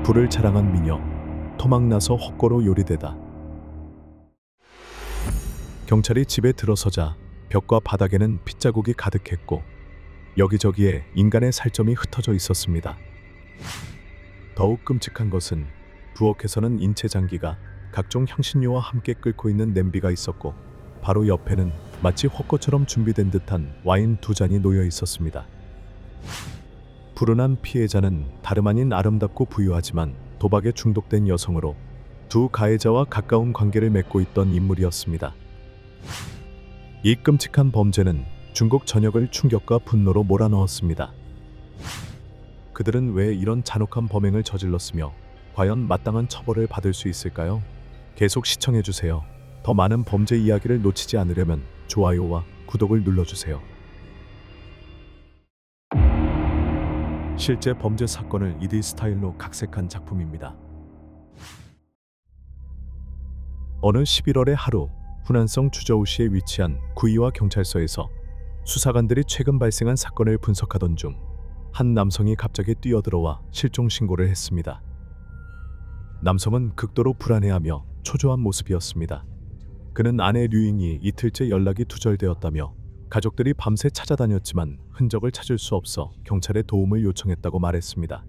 불을 자랑한 미녀, 토막나서 헛고로 요리되다. 경찰이 집에 들어서자 벽과 바닥에는 핏자국이 가득했고 여기저기에 인간의 살점이 흩어져 있었습니다. 더욱 끔찍한 것은 부엌에서는 인체 장기가 각종 향신료와 함께 끓고 있는 냄비가 있었고 바로 옆에는 마치 헛것처럼 준비된 듯한 와인 2잔이 놓여 있었습니다. 불운한 피해자는 다름 아닌 아름답고 부유하지만 도박에 중독된 여성으로 두 가해자와 가까운 관계를 맺고 있던 인물이었습니다. 이 끔찍한 범죄는 중국 전역을 충격과 분노로 몰아넣었습니다. 그들은 왜 이런 잔혹한 범행을 저질렀으며 과연 마땅한 처벌을 받을 수 있을까요? 계속 시청해주세요. 더 많은 범죄 이야기를 놓치지 않으려면 좋아요와 구독을 눌러주세요. 실제 범죄 사건을 2D 스타일로 각색한 작품입니다. 어느 11월의 하루, 후난성 주저우시에 위치한 구의와 경찰서에서 수사관들이 최근 발생한 사건을 분석하던 중 한 남성이 갑자기 뛰어들어와 실종 신고를 했습니다. 남성은 극도로 불안해하며 초조한 모습이었습니다. 그는 아내 류잉이 이틀째 연락이 두절되었다며 가족들이 밤새 찾아다녔지만 흔적을 찾을 수 없어 경찰에 도움을 요청했다고 말했습니다.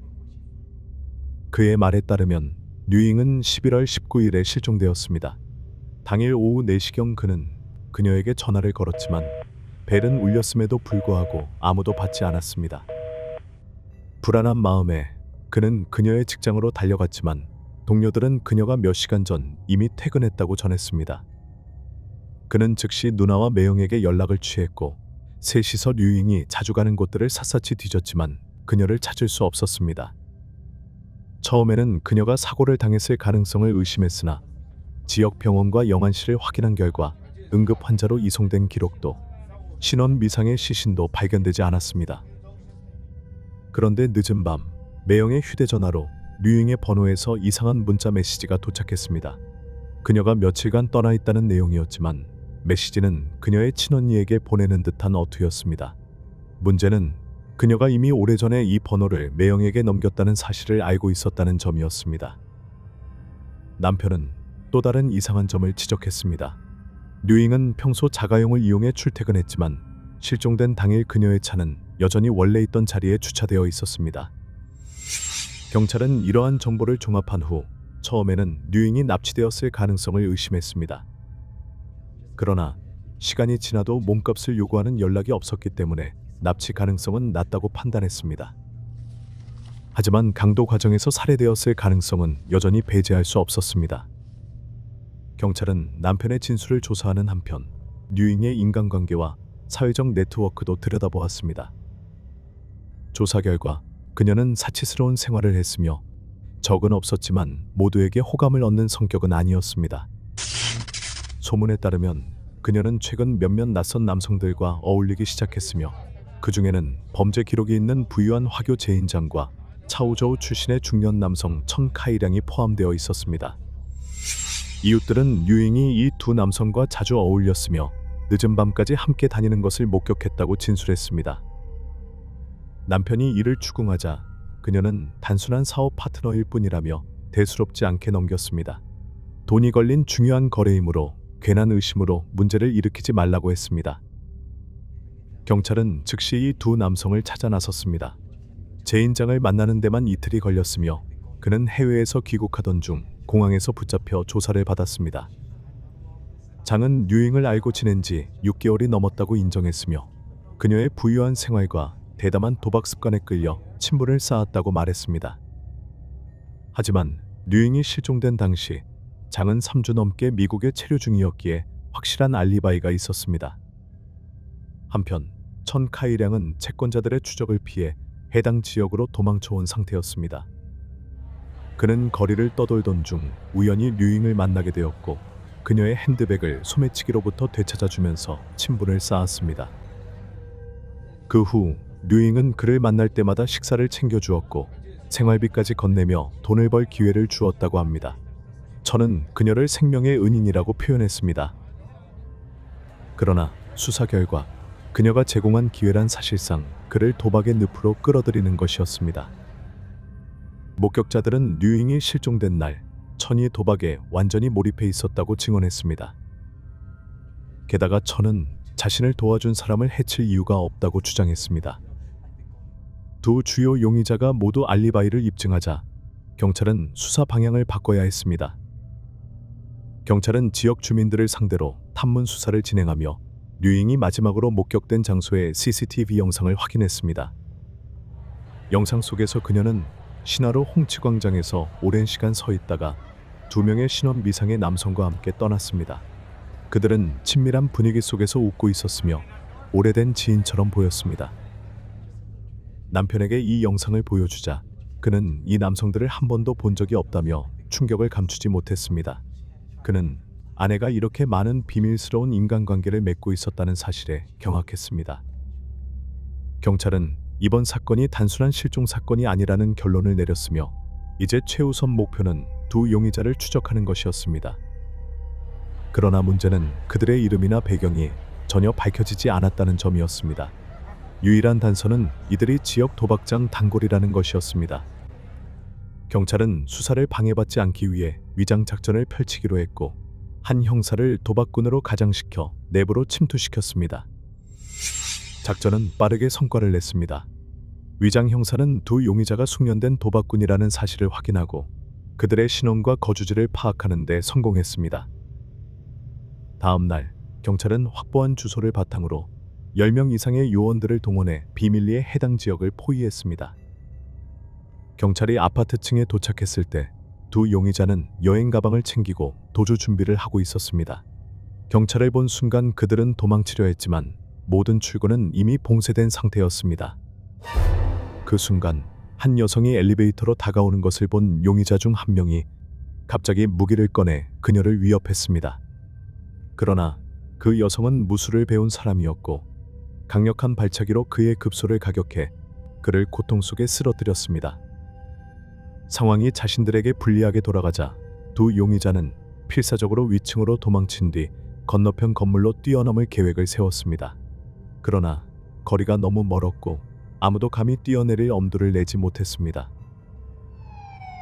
그의 말에 따르면 류잉은 11월 19일에 실종되었습니다. 당일 오후 4시경 그는 그녀에게 전화를 걸었지만 벨은 울렸음에도 불구하고 아무도 받지 않았습니다. 불안한 마음에 그는 그녀의 직장으로 달려갔지만 동료들은 그녀가 몇 시간 전 이미 퇴근했다고 전했습니다. 그는 즉시 누나와 매형에게 연락을 취했고 셋이서 류잉이 자주 가는 곳들을 샅샅이 뒤졌지만 그녀를 찾을 수 없었습니다. 처음에는 그녀가 사고를 당했을 가능성을 의심했으나 지역 병원과 영안실을 확인한 결과 응급 환자로 이송된 기록도 신원 미상의 시신도 발견되지 않았습니다. 그런데 늦은 밤 매형의 휴대전화로 류잉의 번호에서 이상한 문자 메시지가 도착했습니다. 그녀가 며칠간 떠나 있다는 내용이었지만 메시지는 그녀의 친언니에게 보내는 듯한 어투였습니다. 문제는 그녀가 이미 오래전에 이 번호를 매형에게 넘겼다는 사실을 알고 있었다는 점이었습니다. 남편은 또 다른 이상한 점을 지적했습니다. 류잉은 평소 자가용을 이용해 출퇴근했지만 실종된 당일 그녀의 차는 여전히 원래 있던 자리에 주차되어 있었습니다. 경찰은 이러한 정보를 종합한 후 처음에는 류잉이 납치되었을 가능성을 의심했습니다. 그러나 시간이 지나도 몸값을 요구하는 연락이 없었기 때문에 납치 가능성은 낮다고 판단했습니다. 하지만 강도 과정에서 살해되었을 가능성은 여전히 배제할 수 없었습니다. 경찰은 남편의 진술을 조사하는 한편 류잉의 인간관계와 사회적 네트워크도 들여다보았습니다. 조사 결과 그녀는 사치스러운 생활을 했으며 적은 없었지만 모두에게 호감을 얻는 성격은 아니었습니다. 소문에 따르면 그녀는 최근 몇몇 낯선 남성들과 어울리기 시작했으며 그 중에는 범죄 기록이 있는 부유한 화교 제인장과 차우저우 출신의 중년 남성 천 카이량이 포함되어 있었습니다. 이웃들은 류잉이 이 두 남성과 자주 어울렸으며 늦은 밤까지 함께 다니는 것을 목격했다고 진술했습니다. 남편이 이를 추궁하자 그녀는 단순한 사업 파트너일 뿐이라며 대수롭지 않게 넘겼습니다. 돈이 걸린 중요한 거래이므로 괜한 의심으로 문제를 일으키지 말라고 했습니다. 경찰은 즉시 이 두 남성을 찾아 나섰습니다. 제인장을 만나는 데만 이틀이 걸렸으며 그는 해외에서 귀국하던 중 공항에서 붙잡혀 조사를 받았습니다. 장은 류잉을 알고 지낸 지 6개월이 넘었다고 인정했으며 그녀의 부유한 생활과 대담한 도박 습관에 끌려 친분을 쌓았다고 말했습니다. 하지만 류잉이 실종된 당시 장은 3주 넘게 미국에 체류 중이었기에 확실한 알리바이가 있었습니다. 한편 천 카이량은 채권자들의 추적을 피해 해당 지역으로 도망쳐온 상태였습니다. 그는 거리를 떠돌던 중 우연히 류잉을 만나게 되었고 그녀의 핸드백을 소매치기로부터 되찾아주면서 친분을 쌓았습니다. 그 후 류잉은 그를 만날 때마다 식사를 챙겨주었고 생활비까지 건네며 돈을 벌 기회를 주었다고 합니다. 저는 그녀를 생명의 은인이라고 표현했습니다. 그러나 수사 결과 그녀가 제공한 기회란 사실상 그를 도박의 늪으로 끌어들이는 것이었습니다. 목격자들은 류잉이 실종된 날 천이 도박에 완전히 몰입해 있었다고 증언했습니다. 게다가 천은 자신을 도와준 사람을 해칠 이유가 없다고 주장했습니다. 두 주요 용의자가 모두 알리바이를 입증하자 경찰은 수사 방향을 바꿔야 했습니다. 경찰은 지역 주민들을 상대로 탐문 수사를 진행하며 류잉이 마지막으로 목격된 장소의 CCTV 영상을 확인했습니다. 영상 속에서 그녀는 신화로 홍치광장에서 오랜 시간 서 있다가 두 명의 신원 미상의 남성과 함께 떠났습니다. 그들은 친밀한 분위기 속에서 웃고 있었으며 오래된 지인처럼 보였습니다. 남편에게 이 영상을 보여주자 그는 이 남성들을 한 번도 본 적이 없다며 충격을 감추지 못했습니다. 그는 아내가 이렇게 많은 비밀스러운 인간관계를 맺고 있었다는 사실에 경악했습니다. 경찰은 이번 사건이 단순한 실종 사건이 아니라는 결론을 내렸으며 이제 최우선 목표는 두 용의자를 추적하는 것이었습니다. 그러나 문제는 그들의 이름이나 배경이 전혀 밝혀지지 않았다는 점이었습니다. 유일한 단서는 이들이 지역 도박장 단골이라는 것이었습니다. 경찰은 수사를 방해받지 않기 위해 위장 작전을 펼치기로 했고 한 형사를 도박꾼으로 가장시켜 내부로 침투시켰습니다. 작전은 빠르게 성과를 냈습니다. 위장 형사는 두 용의자가 숙련된 도박꾼이라는 사실을 확인하고 그들의 신원과 거주지를 파악하는 데 성공했습니다. 다음 날 경찰은 확보한 주소를 바탕으로 10명 이상의 요원들을 동원해 비밀리에 해당 지역을 포위했습니다. 경찰이 아파트 층에 도착했을 때 두 용의자는 여행 가방을 챙기고 도주 준비를 하고 있었습니다. 경찰을 본 순간 그들은 도망치려 했지만 모든 출구는 이미 봉쇄된 상태였습니다. 그 순간 한 여성이 엘리베이터로 다가오는 것을 본 용의자 중 한 명이 갑자기 무기를 꺼내 그녀를 위협했습니다. 그러나 그 여성은 무술을 배운 사람이었고 강력한 발차기로 그의 급소를 가격해 그를 고통 속에 쓰러뜨렸습니다. 상황이 자신들에게 불리하게 돌아가자 두 용의자는 필사적으로 위층으로 도망친 뒤 건너편 건물로 뛰어넘을 계획을 세웠습니다. 그러나 거리가 너무 멀었고 아무도 감히 뛰어내릴 엄두를 내지 못했습니다.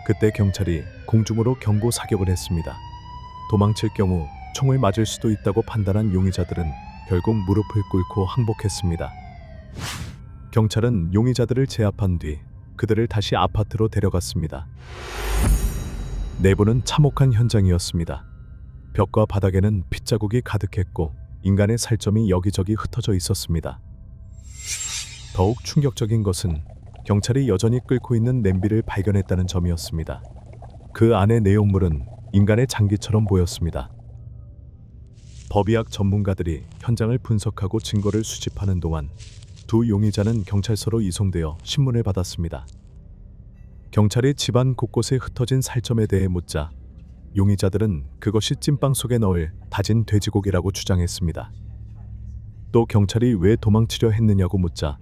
그때 경찰이 공중으로 경고 사격을 했습니다. 도망칠 경우 총을 맞을 수도 있다고 판단한 용의자들은 결국 무릎을 꿇고 항복했습니다. 경찰은 용의자들을 제압한 뒤 그들을 다시 아파트로 데려갔습니다. 내부는 참혹한 현장이었습니다. 벽과 바닥에는 핏자국이 가득했고 인간의 살점이 여기저기 흩어져 있었습니다. 더욱 충격적인 것은 경찰이 여전히 끓고 있는 냄비를 발견했다는 점이었습니다. 그 안의 내용물은 인간의 장기처럼 보였습니다. 법의학 전문가들이 현장을 분석하고 증거를 수집하는 동안 두 용의자는 경찰서로 이송되어 신문을 받았습니다. 경찰이 집안 곳곳에 흩어진 살점에 대해 묻자 용의자들은 그것이 찐빵 속에 넣을 다진 돼지고기라고 주장했습니다. 또 경찰이 왜 도망치려 했느냐고 묻자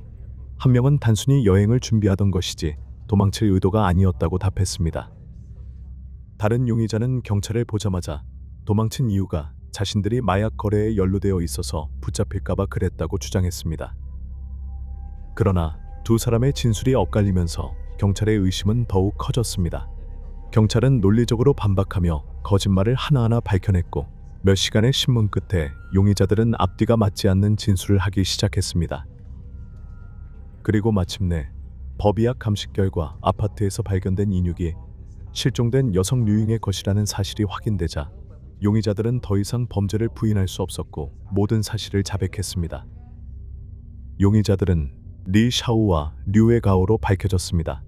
한 명은 단순히 여행을 준비하던 것이지 도망칠 의도가 아니었다고 답했습니다. 다른 용의자는 경찰을 보자마자 도망친 이유가 자신들이 마약 거래에 연루되어 있어서 붙잡힐까봐 그랬다고 주장했습니다. 그러나 두 사람의 진술이 엇갈리면서 경찰의 의심은 더욱 커졌습니다. 경찰은 논리적으로 반박하며 거짓말을 하나하나 밝혀냈고 몇 시간의 신문 끝에 용의자들은 앞뒤가 맞지 않는 진술을 하기 시작했습니다. 그리고 마침내 법의학 감식 결과 아파트에서 발견된 인육이 실종된 여성 류잉의 것이라는 사실이 확인되자 용의자들은 더 이상 범죄를 부인할 수 없었고 모든 사실을 자백했습니다. 용의자들은 리 샤오와 류에 가오로 밝혀졌습니다.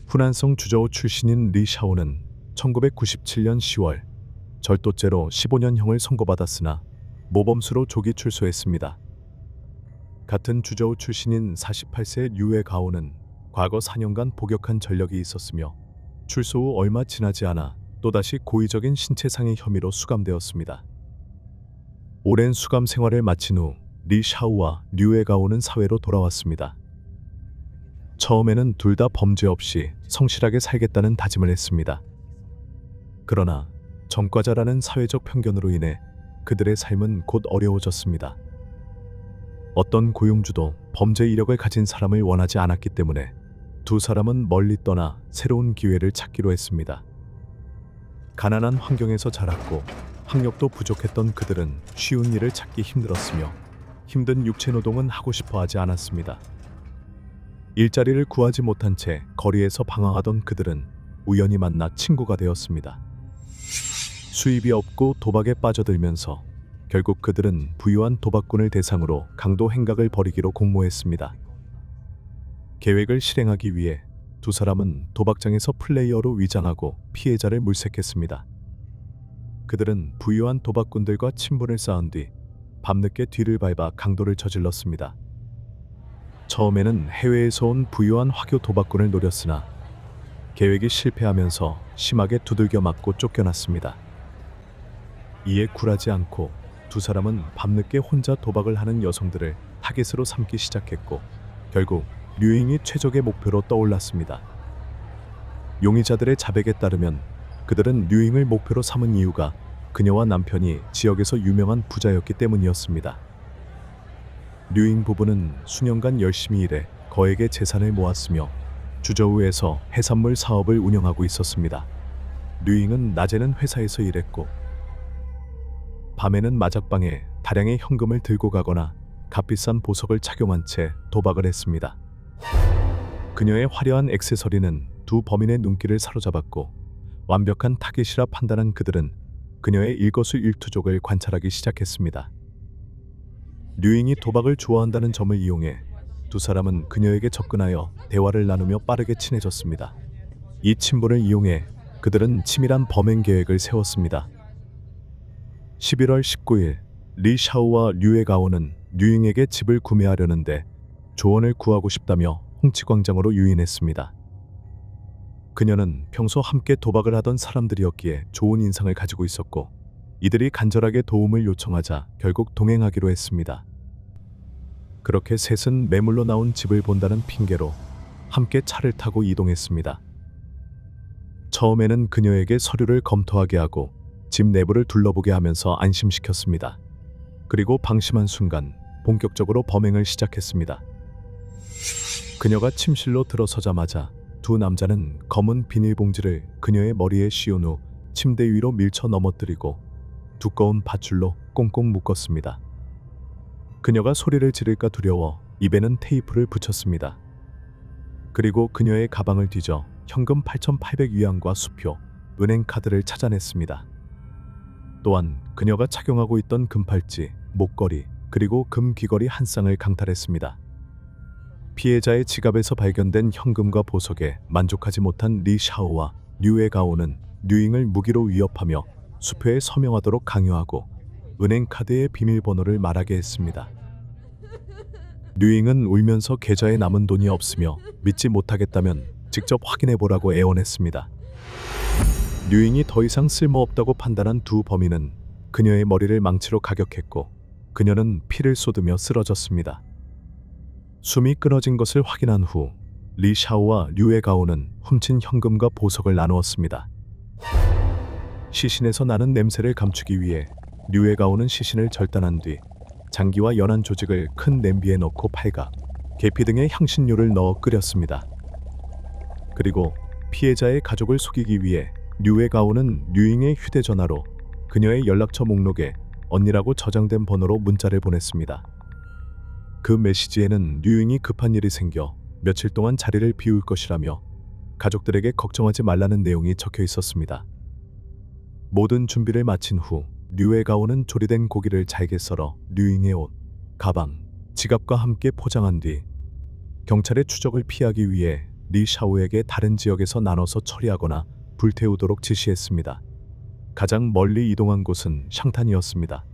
후난성 주저우 출신인 리 샤오는 1997년 10월 절도죄로 15년형을 선고받았으나 모범수로 조기 출소했습니다. 같은 주저우 출신인 48세 류에 가오는 과거 4년간 복역한 전력이 있었으며 출소 후 얼마 지나지 않아 또다시 고의적인 신체상해 혐의로 수감되었습니다. 오랜 수감 생활을 마친 후 리 샤오와 류에 가오는 사회로 돌아왔습니다. 처음에는 둘 다 범죄 없이 성실하게 살겠다는 다짐을 했습니다. 그러나 전과자라는 사회적 편견으로 인해 그들의 삶은 곧 어려워졌습니다. 어떤 고용주도 범죄 이력을 가진 사람을 원하지 않았기 때문에 두 사람은 멀리 떠나 새로운 기회를 찾기로 했습니다. 가난한 환경에서 자랐고 학력도 부족했던 그들은 쉬운 일을 찾기 힘들었으며 힘든 육체 노동은 하고 싶어 하지 않았습니다. 일자리를 구하지 못한 채 거리에서 방황하던 그들은 우연히 만나 친구가 되었습니다. 수입이 없고 도박에 빠져들면서 결국 그들은 부유한 도박꾼을 대상으로 강도 행각을 벌이기로 공모했습니다. 계획을 실행하기 위해 두 사람은 도박장에서 플레이어로 위장하고 피해자를 물색했습니다. 그들은 부유한 도박꾼들과 친분을 쌓은 뒤 밤늦게 뒤를 밟아 강도를 저질렀습니다. 처음에는 해외에서 온 부유한 화교 도박꾼을 노렸으나 계획이 실패하면서 심하게 두들겨 맞고 쫓겨났습니다. 이에 굴하지 않고 두 사람은 밤늦게 혼자 도박을 하는 여성들을 타겟으로 삼기 시작했고 결국 류잉이 최적의 목표로 떠올랐습니다. 용의자들의 자백에 따르면 그들은 류잉을 목표로 삼은 이유가 그녀와 남편이 지역에서 유명한 부자였기 때문이었습니다. 류잉 부부는 수년간 열심히 일해 거액의 재산을 모았으며 주저우에서 해산물 사업을 운영하고 있었습니다. 류잉은 낮에는 회사에서 일했고 밤에는 마작방에 다량의 현금을 들고 가거나 값비싼 보석을 착용한 채 도박을 했습니다. 그녀의 화려한 액세서리는 두 범인의 눈길을 사로잡았고 완벽한 타겟이라 판단한 그들은 그녀의 일거수일투족을 관찰하기 시작했습니다. 류잉이 도박을 좋아한다는 점을 이용해 두 사람은 그녀에게 접근하여 대화를 나누며 빠르게 친해졌습니다. 이 친분을 이용해 그들은 치밀한 범행 계획을 세웠습니다. 11월 19일 리 샤오와 류에가오는 류잉에게 집을 구매하려는데 조언을 구하고 싶다며 홍치광장으로 유인했습니다. 그녀는 평소 함께 도박을 하던 사람들이었기에 좋은 인상을 가지고 있었고 이들이 간절하게 도움을 요청하자 결국 동행하기로 했습니다. 그렇게 셋은 매물로 나온 집을 본다는 핑계로 함께 차를 타고 이동했습니다. 처음에는 그녀에게 서류를 검토하게 하고 집 내부를 둘러보게 하면서 안심시켰습니다. 그리고 방심한 순간 본격적으로 범행을 시작했습니다. 그녀가 침실로 들어서자마자 두 남자는 검은 비닐봉지를 그녀의 머리에 씌운 후 침대 위로 밀쳐 넘어뜨리고 두꺼운 밧줄로 꽁꽁 묶었습니다. 그녀가 소리를 지를까 두려워 입에는 테이프를 붙였습니다. 그리고 그녀의 가방을 뒤져 현금 8,800위안과 수표, 은행 카드를 찾아냈습니다. 또한 그녀가 착용하고 있던 금팔찌, 목걸이, 그리고 금 귀걸이 한 쌍을 강탈했습니다. 피해자의 지갑에서 발견된 현금과 보석에 만족하지 못한 리 샤오와 류에가오는 류잉을 무기로 위협하며 수표에 서명하도록 강요하고 은행 카드의 비밀번호를 말하게 했습니다. 류잉은 울면서 계좌에 남은 돈이 없으며 믿지 못하겠다면 직접 확인해보라고 애원했습니다. 류잉이 더 이상 쓸모없다고 판단한 두 범인은 그녀의 머리를 망치로 가격했고 그녀는 피를 쏟으며 쓰러졌습니다. 숨이 끊어진 것을 확인한 후 리 샤오와 류에가오는 훔친 현금과 보석을 나누었습니다. 시신에서 나는 냄새를 감추기 위해 류에가오는 시신을 절단한 뒤 장기와 연한 조직을 큰 냄비에 넣고 팔각, 계피 등의 향신료를 넣어 끓였습니다. 그리고 피해자의 가족을 속이기 위해 류에가오는 류잉의 휴대전화로 그녀의 연락처 목록에 언니라고 저장된 번호로 문자를 보냈습니다. 그 메시지에는 류잉이 급한 일이 생겨 며칠 동안 자리를 비울 것이라며 가족들에게 걱정하지 말라는 내용이 적혀 있었습니다. 모든 준비를 마친 후 류에가오는 조리된 고기를 잘게 썰어 류잉의 옷, 가방, 지갑과 함께 포장한 뒤 경찰의 추적을 피하기 위해 리 샤오에게 다른 지역에서 나눠서 처리하거나 불태우도록 지시했습니다. 가장 멀리 이동한 곳은 샹탄이었습니다.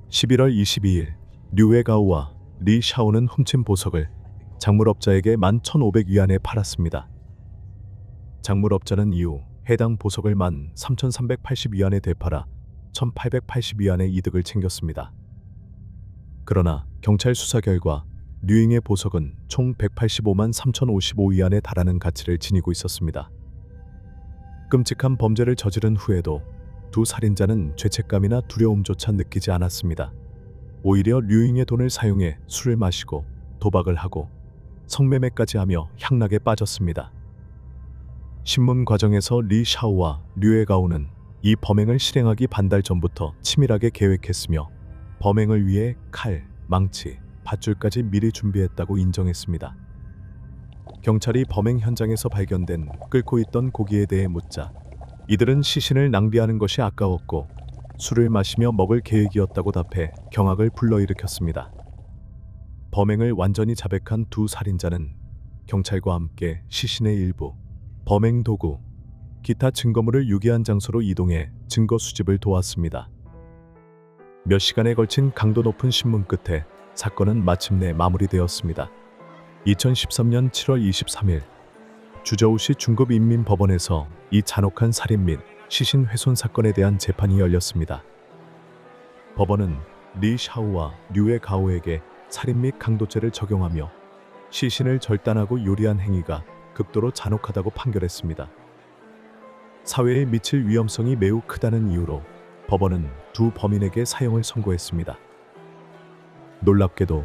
11월 22일 류에가오와 리 샤오는 훔친 보석을 작물업자에게 11,500위안에 팔았습니다. 작물업자는 이후 해당 보석을 13,380위안에 되팔아 1,880위안의 이득을 챙겼습니다. 그러나 경찰 수사 결과 류잉의 보석은 총 185만 3,055위안에 달하는 가치를 지니고 있었습니다. 끔찍한 범죄를 저지른 후에도 두 살인자는 죄책감이나 두려움조차 느끼지 않았습니다. 오히려 류잉의 돈을 사용해 술을 마시고 도박을 하고 성매매까지 하며 향락에 빠졌습니다. 신문 과정에서 리 샤오와 류에가오는 이 범행을 실행하기 반달 전부터 치밀하게 계획했으며 범행을 위해 칼, 망치, 밧줄까지 미리 준비했다고 인정했습니다. 경찰이 범행 현장에서 발견된 끓고 있던 고기에 대해 묻자 이들은 시신을 낭비하는 것이 아까웠고 술을 마시며 먹을 계획이었다고 답해 경악을 불러일으켰습니다. 범행을 완전히 자백한 두 살인자는 경찰과 함께 시신의 일부, 범행 도구, 기타 증거물을 유기한 장소로 이동해 증거 수집을 도왔습니다. 몇 시간에 걸친 강도 높은 신문 끝에 사건은 마침내 마무리되었습니다. 2013년 7월 23일 주저우시 중급인민법원에서 이 잔혹한 살인 및 시신 훼손 사건에 대한 재판이 열렸습니다. 법원은 리 샤오와 류에 가오에게 살인 및 강도죄를 적용하며 시신을 절단하고 요리한 행위가 극도로 잔혹하다고 판결했습니다. 사회에 미칠 위험성이 매우 크다는 이유로 법원은 두 범인에게 사형을 선고했습니다. 놀랍게도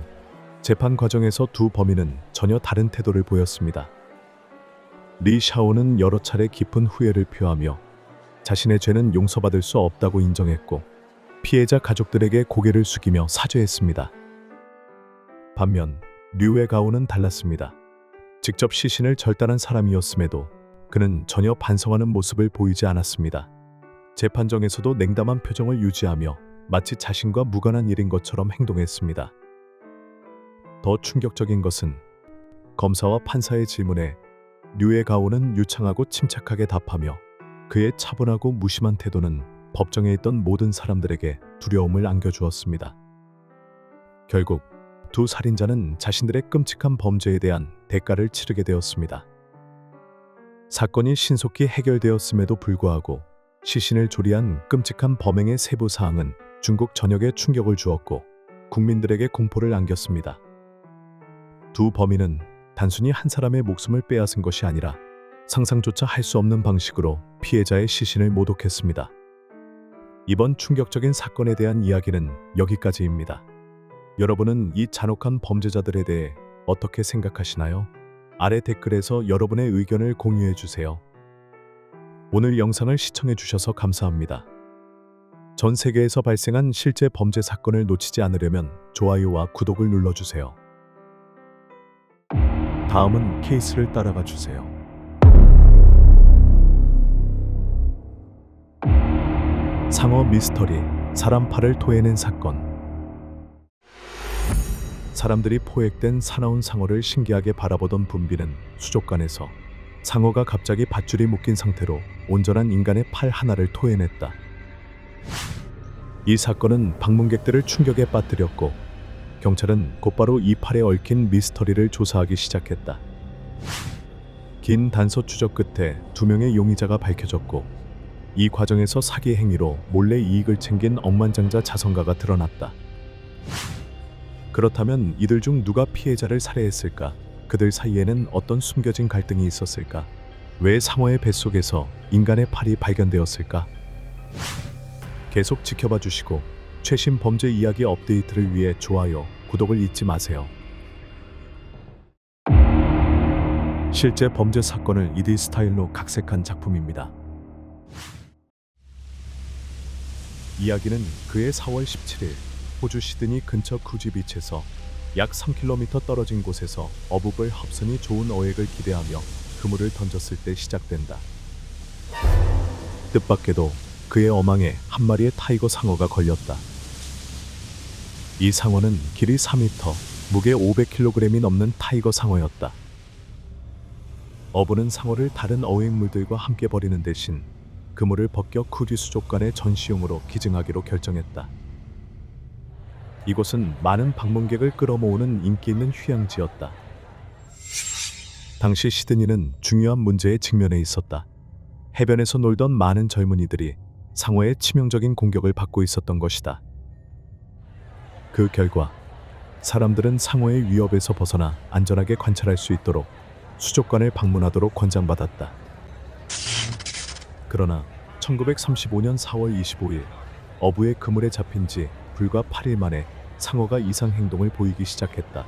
재판 과정에서 두 범인은 전혀 다른 태도를 보였습니다. 리 샤오는 여러 차례 깊은 후회를 표하며 자신의 죄는 용서받을 수 없다고 인정했고 피해자 가족들에게 고개를 숙이며 사죄했습니다. 반면 류에 가오는 달랐습니다. 직접 시신을 절단한 사람이었음에도 그는 전혀 반성하는 모습을 보이지 않았습니다. 재판정에서도 냉담한 표정을 유지하며 마치 자신과 무관한 일인 것처럼 행동했습니다. 더 충격적인 것은 검사와 판사의 질문에 류에 가오는 유창하고 침착하게 답하며 그의 차분하고 무심한 태도는 법정에 있던 모든 사람들에게 두려움을 안겨주었습니다. 결국 두 살인자는 자신들의 끔찍한 범죄에 대한 대가를 치르게 되었습니다. 사건이 신속히 해결되었음에도 불구하고 시신을 조리한 끔찍한 범행의 세부 사항은 중국 전역에 충격을 주었고 국민들에게 공포를 안겼습니다. 두 범인은 단순히 한 사람의 목숨을 빼앗은 것이 아니라 상상조차 할 수 없는 방식으로 피해자의 시신을 모독했습니다. 이번 충격적인 사건에 대한 이야기는 여기까지입니다. 여러분은 이 잔혹한 범죄자들에 대해 어떻게 생각하시나요? 아래 댓글에서 여러분의 의견을 공유해 주세요. 오늘 영상을 시청해 주셔서 감사합니다. 전 세계에서 발생한 실제 범죄 사건을 놓치지 않으려면 좋아요와 구독을 눌러주세요. 다음은 케이스를 따라가 주세요. 상어 미스터리, 사람 팔을 토해낸 사건. 사람들이 포획된 사나운 상어를 신기하게 바라보던 분비는 수족관에서 상어가 갑자기 밧줄이 묶인 상태로 온전한 인간의 팔 하나를 토해냈다. 이 사건은 방문객들을 충격에 빠뜨렸고 경찰은 곧바로 이 팔에 얽힌 미스터리를 조사하기 시작했다. 긴 단서 추적 끝에 두 명의 용의자가 밝혀졌고 이 과정에서 사기 행위로 몰래 이익을 챙긴 억만장자 자선가가 드러났다. 그렇다면 이들 중 누가 피해자를 살해했을까? 그들 사이에는 어떤 숨겨진 갈등이 있었을까? 왜 상어의 뱃속에서 인간의 팔이 발견되었을까? 계속 지켜봐 주시고 최신 범죄 이야기 업데이트를 위해 좋아요, 구독을 잊지 마세요. 실제 범죄 사건을 2D 스타일로 각색한 작품입니다. 이야기는 그해 4월 17일 호주 시드니 근처 쿠지비치에서 약 3km 떨어진 곳에서 어부벌 헙슨이 좋은 어획을 기대하며 그물을 던졌을 때 시작된다. 뜻밖에도 그의 어망에 한 마리의 타이거 상어가 걸렸다. 이 상어는 길이 4m, 무게 500kg이 넘는 타이거 상어였다. 어부는 상어를 다른 어획물들과 함께 버리는 대신 그물을 벗겨 쿠지 수족관의 전시용으로 기증하기로 결정했다. 이곳은 많은 방문객을 끌어모으는 인기 있는 휴양지였다. 당시 시드니는 중요한 문제에 직면해 있었다. 해변에서 놀던 많은 젊은이들이 상어의 치명적인 공격을 받고 있었던 것이다. 그 결과 사람들은 상어의 위협에서 벗어나 안전하게 관찰할 수 있도록 수족관을 방문하도록 권장받았다. 그러나 1935년 4월 25일 어부의 그물에 잡힌 지 불과 8일 만에 상어가 이상 행동을 보이기 시작했다.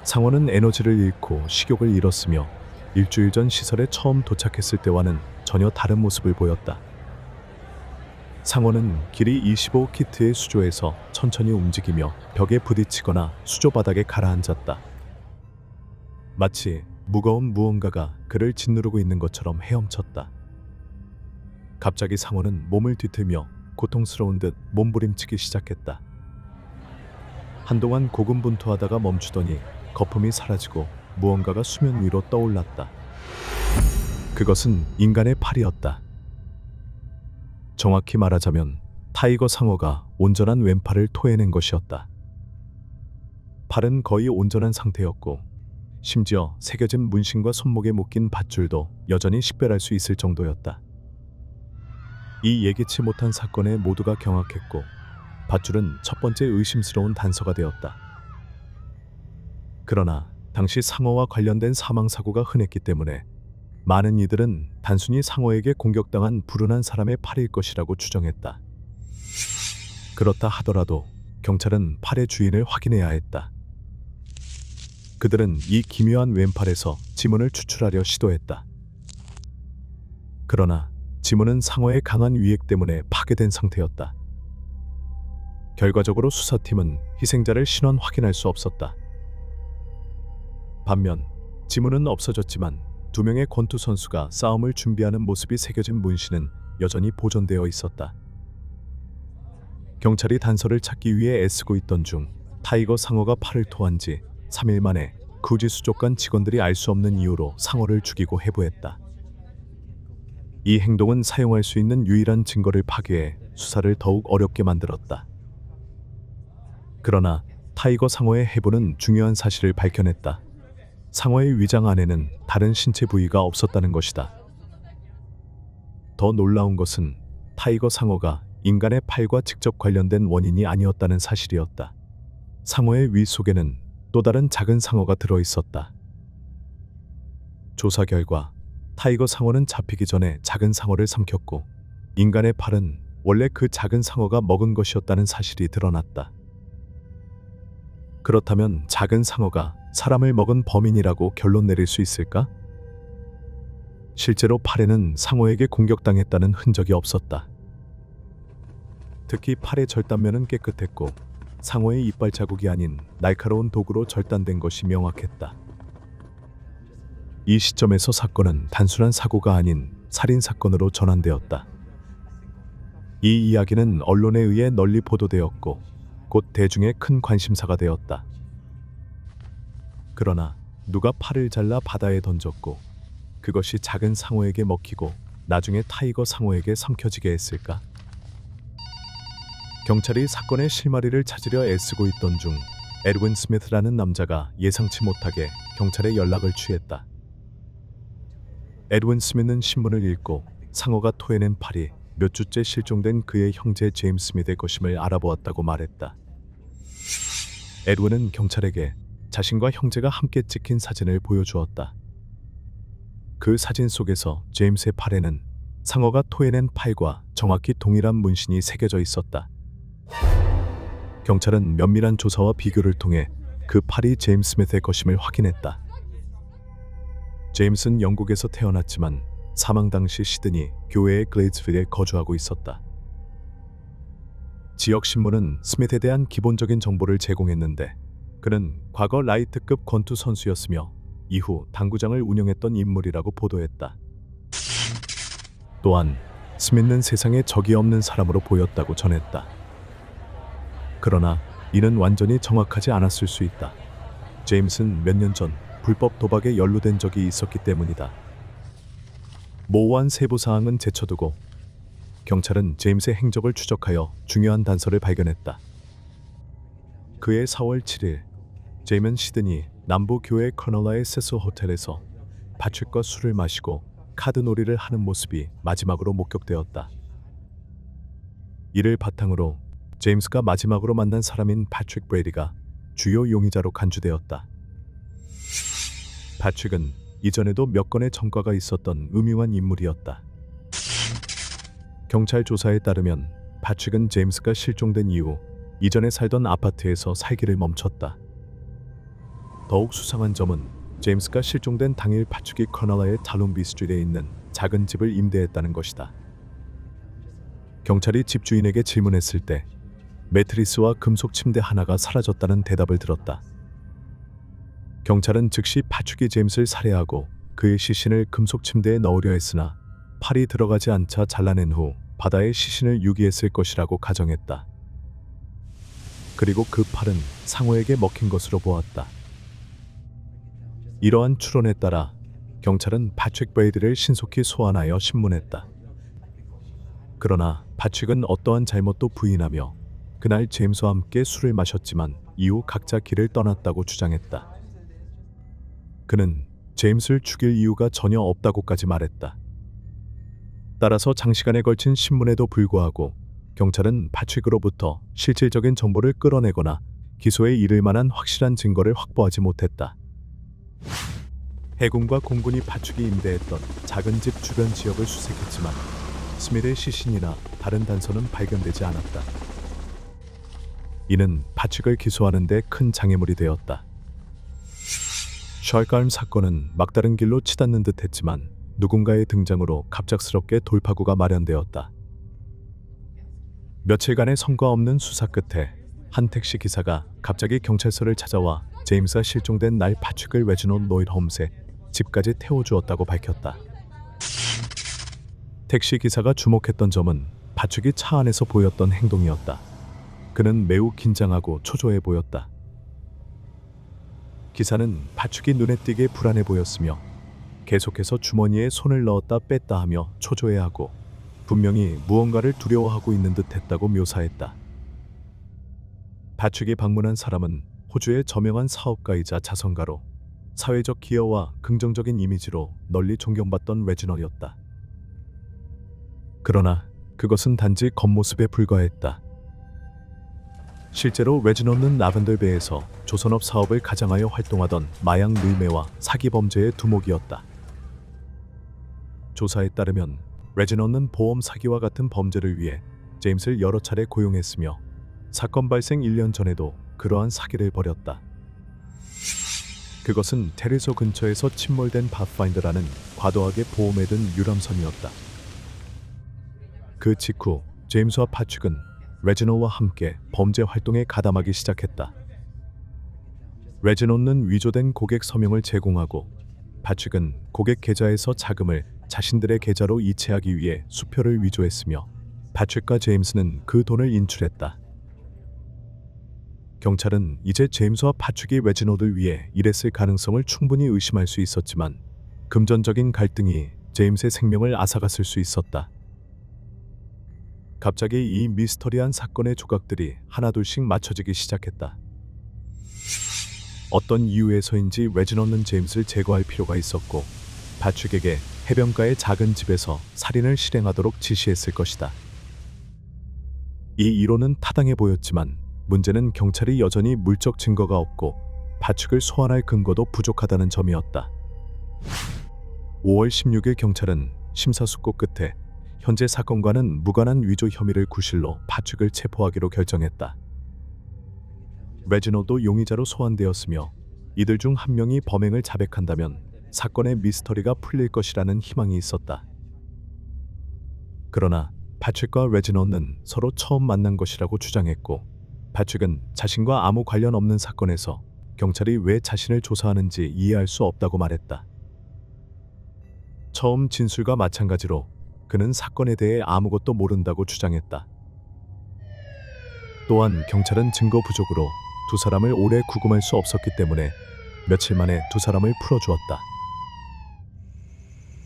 상어는 에너지를 잃고 식욕을 잃었으며 일주일 전 시설에 처음 도착했을 때와는 전혀 다른 모습을 보였다. 상어는 길이 25키트의 수조에서 천천히 움직이며 벽에 부딪히거나 수조 바닥에 가라앉았다. 마치 무거운 무언가가 그를 짓누르고 있는 것처럼 헤엄쳤다. 갑자기 상어는 몸을 뒤틀며 고통스러운 듯 몸부림치기 시작했다. 한동안 고군분투하다가 멈추더니 거품이 사라지고 무언가가 수면 위로 떠올랐다. 그것은 인간의 팔이었다. 정확히 말하자면 타이거 상어가 온전한 왼팔을 토해낸 것이었다. 팔은 거의 온전한 상태였고 심지어 새겨진 문신과 손목에 묶인 밧줄도 여전히 식별할 수 있을 정도였다. 이 예기치 못한 사건에 모두가 경악했고 밧줄은 첫 번째 의심스러운 단서가 되었다. 그러나 당시 상어와 관련된 사망사고가 흔했기 때문에 많은 이들은 단순히 상어에게 공격당한 불운한 사람의 팔일 것이라고 추정했다. 그렇다 하더라도 경찰은 팔의 주인을 확인해야 했다. 그들은 이 기묘한 왼팔에서 지문을 추출하려 시도했다. 그러나 지문은 상어의 강한 위액 때문에 파괴된 상태였다. 결과적으로 수사팀은 희생자를 신원 확인할 수 없었다. 반면 지문은 없어졌지만 2명의 권투 선수가 싸움을 준비하는 모습이 새겨진 문신은 여전히 보존되어 있었다. 경찰이 단서를 찾기 위해 애쓰고 있던 중 타이거 상어가 팔을 토한 지 3일 만에 구지 수족관 직원들이 알 수 없는 이유로 상어를 죽이고 해부했다. 이 행동은 사용할 수 있는 유일한 증거를 파괴해 수사를 더욱 어렵게 만들었다. 그러나 타이거 상어의 해부는 중요한 사실을 밝혀냈다. 상어의 위장 안에는 다른 신체 부위가 없었다는 것이다. 더 놀라운 것은 타이거 상어가 인간의 팔과 직접 관련된 원인이 아니었다는 사실이었다. 상어의 위 속에는 또 다른 작은 상어가 들어있었다. 조사 결과 타이거 상어는 잡히기 전에 작은 상어를 삼켰고 인간의 팔은 원래 그 작은 상어가 먹은 것이었다는 사실이 드러났다. 그렇다면 작은 상어가 사람을 먹은 범인이라고 결론 내릴 수 있을까? 실제로 팔에는 상어에게 공격당했다는 흔적이 없었다. 특히 팔의 절단면은 깨끗했고 상어의 이빨 자국이 아닌 날카로운 도구로 절단된 것이 명확했다. 이 시점에서 사건은 단순한 사고가 아닌 살인사건으로 전환되었다. 이 이야기는 언론에 의해 널리 보도되었고 곧 대중의 큰 관심사가 되었다. 그러나 누가 팔을 잘라 바다에 던졌고 그것이 작은 상어에게 먹히고 나중에 타이거 상어에게 삼켜지게 했을까? 경찰이 사건의 실마리를 찾으려 애쓰고 있던 중 에드윈 스미스라는 남자가 예상치 못하게 경찰에 연락을 취했다. 에드윈 스미스는 신문을 읽고 상어가 토해낸 팔이 몇 주째 실종된 그의 형제 제임스 스미스의 것임을 알아보았다고 말했다. 에드윈은 경찰에게 자신과 형제가 함께 찍힌 사진을 보여주었다. 그 사진 속에서 제임스의 팔에는 상어가 토해낸 팔과 정확히 동일한 문신이 새겨져 있었다. 경찰은 면밀한 조사와 비교를 통해 그 팔이 제임스 스미스의 것임을 확인했다. 제임스는 영국에서 태어났지만 사망 당시 시드니 교외의 글레이즈필드에 거주하고 있었다. 지역 신문은 스미스에 대한 기본적인 정보를 제공했는데 그는 과거 라이트급 권투 선수였으며 이후 당구장을 운영했던 인물이라고 보도했다. 또한 스미스는 세상에 적이 없는 사람으로 보였다고 전했다. 그러나 이는 완전히 정확하지 않았을 수 있다. 제임스는 몇 년 전 불법 도박에 연루된 적이 있었기 때문이다. 모호한 세부 사항은 제쳐두고 경찰은 제임스의 행적을 추적하여 중요한 단서를 발견했다. 그해 4월 7일 제임은 시드니 남부 교회 커널라의 세스 호텔에서 파트릭과 술을 마시고 카드 놀이를 하는 모습이 마지막으로 목격되었다. 이를 바탕으로 제임스가 마지막으로 만난 사람인 패트릭 브레이디가 주요 용의자로 간주되었다. 패트릭은 이전에도 몇 건의 전과가 있었던 음흉한 인물이었다. 경찰 조사에 따르면 패트릭은 제임스가 실종된 이후 이전에 살던 아파트에서 살기를 멈췄다. 더욱 수상한 점은 제임스가 실종된 당일 파축이 커널라의 탈론비 스트리트에 있는 작은 집을 임대했다는 것이다. 경찰이 집주인에게 질문했을 때 매트리스와 금속 침대 하나가 사라졌다는 대답을 들었다. 경찰은 즉시 파축이 제임스를 살해하고 그의 시신을 금속 침대에 넣으려 했으나 팔이 들어가지 않자 잘라낸 후 바다에 시신을 유기했을 것이라고 가정했다. 그리고 그 팔은 상호에게 먹힌 것으로 보았다. 이러한 추론에 따라 경찰은 파트릭 브레이드를 신속히 소환하여 신문했다. 그러나 파트릭은 어떠한 잘못도 부인하며 그날 제임스와 함께 술을 마셨지만 이후 각자 길을 떠났다고 주장했다. 그는 제임스를 죽일 이유가 전혀 없다고까지 말했다. 따라서 장시간에 걸친 신문에도 불구하고 경찰은 파트릭으로부터 실질적인 정보를 끌어내거나 기소에 이를 만한 확실한 증거를 확보하지 못했다. 해군과 공군이 파축이 임대했던 작은 집 주변 지역을 수색했지만 스미드의 시신이나 다른 단서는 발견되지 않았다. 이는 파축을 기소하는 데 큰 장애물이 되었다. 셜갈m 사건은 막다른 길로 치닫는 듯 했지만 누군가의 등장으로 갑작스럽게 돌파구가 마련되었다. 며칠간의 성과 없는 수사 끝에 한 택시 기사가 갑자기 경찰서를 찾아와 제임스가 실종된 날 파축을 레지널드 노일 홈스의 집까지 태워주었다고 밝혔다. 택시 기사가 주목했던 점은 파축이 차 안에서 보였던 행동이었다. 그는 매우 긴장하고 초조해 보였다. 기사는 파축이 눈에 띄게 불안해 보였으며 계속해서 주머니에 손을 넣었다 뺐다 하며 초조해하고 분명히 무언가를 두려워하고 있는 듯 했다고 묘사했다. 파축이 방문한 사람은 호주의 저명한 사업가이자 자선가로 사회적 기여와 긍정적인 이미지로 널리 존경받던 레지널이었다. 그러나 그것은 단지 겉모습에 불과했다. 실제로 레지널은 라벤더베이에서 조선업 사업을 가장하여 활동하던 마약 밀매와 사기 범죄의 두목이었다. 조사에 따르면 레지널은 보험 사기와 같은 범죄를 위해 제임스를 여러 차례 고용했으며 사건 발생 1년 전에도 그러한 사기를 벌였다. 그것은 테리소 근처에서 침몰된 파파인더라는 과도하게 보험에 든 유람선이었다. 그 직후 제임스와 파축은 레지널과 함께 범죄 활동에 가담하기 시작했다. 레지널은 위조된 고객 서명을 제공하고 파축은 고객 계좌에서 자금을 자신들의 계좌로 이체하기 위해 수표를 위조했으며 파축과 제임스는 그 돈을 인출했다. 경찰은 이제 제임스와 파축이 레지널을 위해 일했을 가능성을 충분히 의심할 수 있었지만 금전적인 갈등이 제임스의 생명을 앗아갔을 수 있었다. 갑자기 이 미스터리한 사건의 조각들이 하나둘씩 맞춰지기 시작했다. 어떤 이유에서인지 레지널은 제임스를 제거할 필요가 있었고 파축에게 해변가의 작은 집에서 살인을 실행하도록 지시했을 것이다. 이 이론은 타당해 보였지만 문제는 경찰이 여전히 물적 증거가 없고 파축을 소환할 근거도 부족하다는 점이었다. 5월 16일 경찰은 심사숙고 끝에 현재 사건과는 무관한 위조 혐의를 구실로 파축을 체포하기로 결정했다. 레지널도 용의자로 소환되었으며 이들 중 한 명이 범행을 자백한다면 사건의 미스터리가 풀릴 것이라는 희망이 있었다. 그러나 파축과 레지널은 서로 처음 만난 것이라고 주장했고 파축은 자신과 아무 관련 없는 사건에서 경찰이 왜 자신을 조사하는지 이해할 수 없다고 말했다. 처음 진술과 마찬가지로 그는 사건에 대해 아무것도 모른다고 주장했다. 또한 경찰은 증거 부족으로 두 사람을 오래 구금할 수 없었기 때문에 며칠 만에 두 사람을 풀어주었다.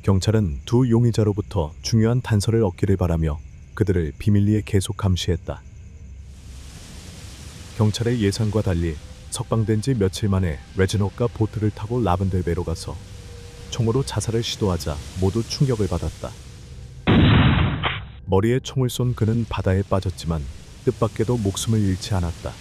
경찰은 두 용의자로부터 중요한 단서를 얻기를 바라며 그들을 비밀리에 계속 감시했다. 경찰의 예상과 달리 석방된 지 며칠 만에 레지널과 보트를 타고 라벤더베이로 가서 총으로 자살을 시도하자 모두 충격을 받았다. 머리에 총을 쏜 그는 바다에 빠졌지만 뜻밖에도 목숨을 잃지 않았다.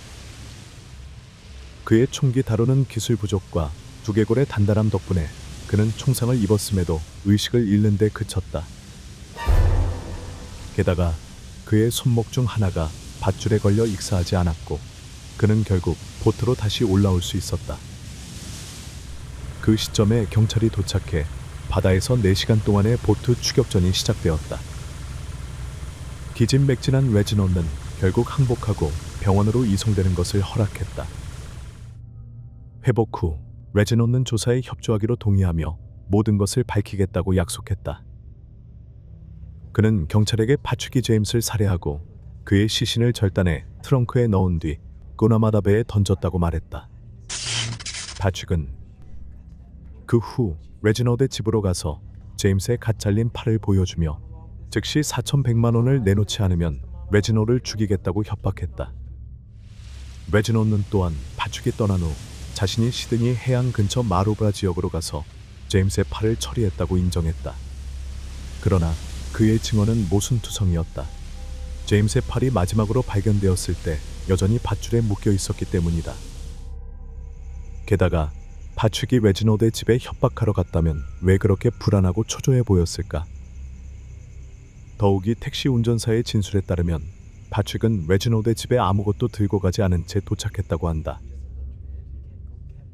그의 총기 다루는 기술 부족과 두개골의 단단함 덕분에 그는 총상을 입었음에도 의식을 잃는 데 그쳤다. 게다가 그의 손목 중 하나가 밧줄에 걸려 익사하지 않았고 그는 결국 보트로 다시 올라올 수 있었다. 그 시점에 경찰이 도착해 바다에서 4시간 동안의 보트 추격전이 시작되었다. 기진맥진한 레지노는 결국 항복하고 병원으로 이송되는 것을 허락했다. 회복 후 레지노는 조사에 협조하기로 동의하며 모든 것을 밝히겠다고 약속했다. 그는 경찰에게 파트릭 제임스를 살해하고 그의 시신을 절단해 트렁크에 넣은 뒤 꾸나마다 배에 던졌다고 말했다. 파트릭은 그 후 레지노드의 집으로 가서 제임스의 갓 잘린 팔을 보여주며 즉시 4,100만 원을 내놓지 않으면 레지노드를 죽이겠다고 협박했다. 레지노드는 또한 파트릭이 떠난 후 자신이 시드니 해안 근처 마로브라 지역으로 가서 제임스의 팔을 처리했다고 인정했다. 그러나 그의 증언은 모순투성이었다. 제임스의 팔이 마지막으로 발견되었을 때 여전히 밧줄에 묶여 있었기 때문이다. 게다가 파트릭이 레지노드의 집에 협박하러 갔다면 왜 그렇게 불안하고 초조해 보였을까? 더욱이 택시 운전사의 진술에 따르면 파트릭은 레지노드의 집에 아무것도 들고 가지 않은 채 도착했다고 한다.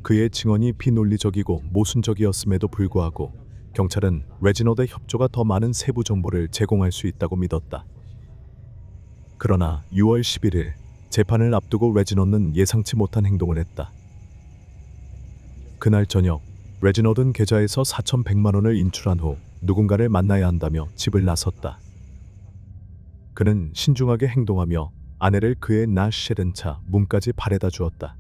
그의 증언이 비논리적이고 모순적이었음에도 불구하고 경찰은 레지노드의 협조가 더 많은 세부 정보를 제공할 수 있다고 믿었다. 그러나 6월 11일 재판을 앞두고 레지노드는 예상치 못한 행동을 했다. 그날 저녁 레지노드는 계좌에서 4,100만 원을 인출한 후 누군가를 만나야 한다며 집을 나섰다. 그는 신중하게 행동하며 아내를 그의 낫쉘은 차 문까지 바래다 주었다.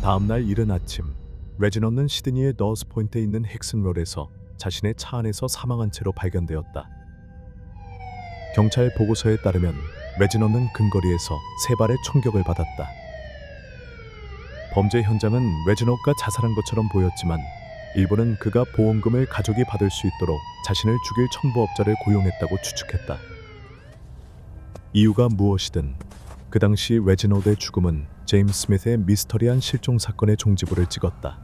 다음날 이른 아침 레지노드는 시드니의 너스 포인트에 있는 헥슨롤에서 자신의 차 안에서 사망한 채로 발견되었다. 경찰 보고서에 따르면 레지노드는 근거리에서 3발의 총격을 받았다. 범죄 현장은 레지노드가 자살한 것처럼 보였지만 일부는 그가 보험금을 가족이 받을 수 있도록 자신을 죽일 청부업자를 고용했다고 추측했다. 이유가 무엇이든 그 당시 레지노드의 죽음은 제임스 스미스의 미스터리한 실종 사건의 종지부를 찍었다.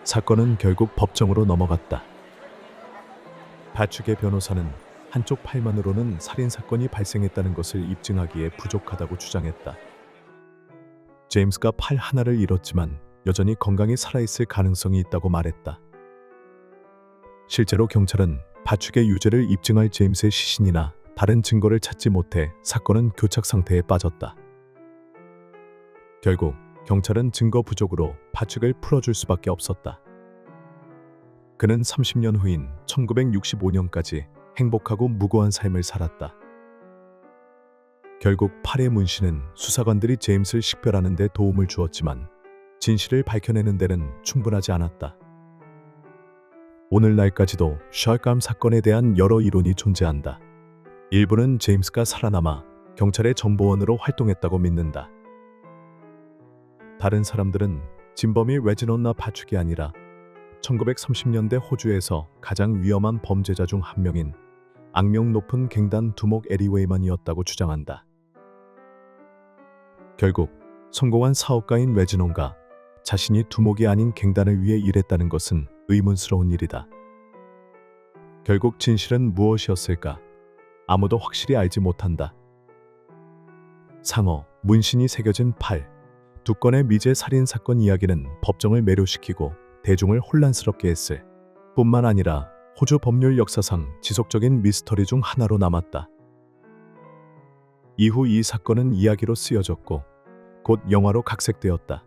사건은 결국 법정으로 넘어갔다. 파트릭의 변호사는 한쪽 팔만으로는 살인사건이 발생했다는 것을 입증하기에 부족하다고 주장했다. 제임스가 팔 하나를 잃었지만 여전히 건강히 살아있을 가능성이 있다고 말했다. 실제로 경찰은 파트릭의 유죄를 입증할 제임스의 시신이나 다른 증거를 찾지 못해 사건은 교착 상태에 빠졌다. 결국 경찰은 증거 부족으로 파트릭을 풀어줄 수밖에 없었다. 그는 30년 후인 1965년까지 행복하고 무고한 삶을 살았다. 결국 팔의 문신은 수사관들이 제임스를 식별하는 데 도움을 주었지만 진실을 밝혀내는 데는 충분하지 않았다. 오늘날까지도 셜감 사건에 대한 여러 이론이 존재한다. 일부는 제임스가 살아남아 경찰의 정보원으로 활동했다고 믿는다. 다른 사람들은 진범이 레지노드나 파트릭이 아니라 1930년대 호주에서 가장 위험한 범죄자 중 한 명인 악명 높은 갱단 두목 에리 웨이만이었다고 주장한다. 결국 성공한 사업가인 레지노드가 자신이 두목이 아닌 갱단을 위해 일했다는 것은 의문스러운 일이다. 결국 진실은 무엇이었을까? 아무도 확실히 알지 못한다. 상어, 문신이 새겨진 팔, 두 건의 미제 살인 사건 이야기는 법정을 매료시키고 대중을 혼란스럽게 했을 뿐만 아니라 호주 법률 역사상 지속적인 미스터리 중 하나로 남았다. 이후 이 사건은 이야기로 쓰여졌고 곧 영화로 각색되었다.